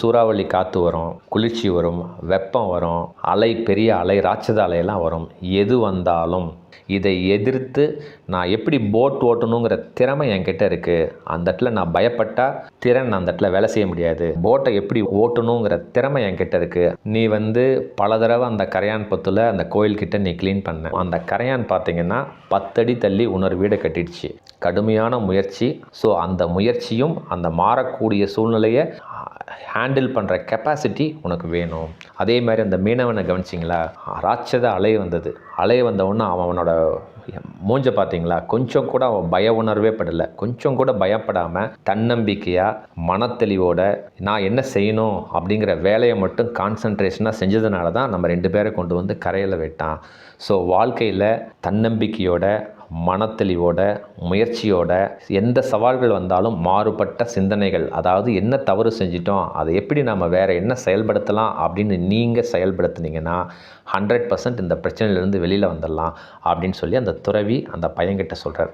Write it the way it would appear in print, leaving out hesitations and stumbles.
சூறாவளி காற்று வரும், குளிர்ச்சி வரும், வெப்பம் வரும், பெரிய அலை, ராட்சத அலையெல்லாம் வரும். எது வந்தாலும் இதை எதிர்த்து நான் எப்படி போட் ஓட்டணுங்கிற திறமை என்கிட்ட இருக்குது. அந்த இடத்துல நான் பயப்பட்டால் திறன் அந்த இடத்துல வேலை செய்ய முடியாது. போட்டை எப்படி ஓட்டணுங்கிற திறமை என்கிட்ட இருக்குது. நீ பல தடவை அந்த கரையான் பத்தில் அந்த கோயில்கிட்ட நீ க்ளீன் பண்ண. அந்த கரையான் பார்த்தீங்கன்னா 10 அடி தள்ளி இன்னொரு வீடை கட்டிடுச்சு. கடுமையான முயற்சி. ஸோ அந்த முயற்சியும் அந்த மாறக்கூடிய சூழ்நிலையை ஹேண்டில் பண்ணுற கெப்பாசிட்டி உனக்கு வேணும். அதே மாதிரி அந்த மீனவனை கவனிச்சிங்களா? ராட்சத அலை வந்தது. அலை வந்தவுடனே அவனோட மூஞ்ச பார்த்தீங்களா? கொஞ்சம் கூட அவன் பய உணர்வே படலை. கொஞ்சம் கூட பயப்படாமல் தன்னம்பிக்கையாக மனத்தெளிவோட நான் என்ன செய்யணும் அப்படிங்கிற வேலையை மட்டும் கான்சன்ட்ரேஷனாக செஞ்சதுனால தான் நம்ம 2 பேரை கொண்டு வந்து கரையில் விட்டான். ஸோ வாழ்க்கையில் தன்னம்பிக்கையோட, மனத்தெளிவோட, முயற்சியோட எந்த சவால்கள் வந்தாலும் மாறுபட்ட சிந்தனைகள், அதாவது என்ன தவறு செஞ்சிட்டோம், அதை எப்படி நம்ம வேறு என்ன செயல்படுத்தலாம் அப்படின்னு நீங்கள் செயல்படுத்துனீங்கன்னா 100% இந்த பிரச்சனையிலேருந்து வெளியில் வந்துடலாம் அப்படின்னு சொல்லி அந்த துறவி அந்த பையன்கிட்ட சொல்கிறார்.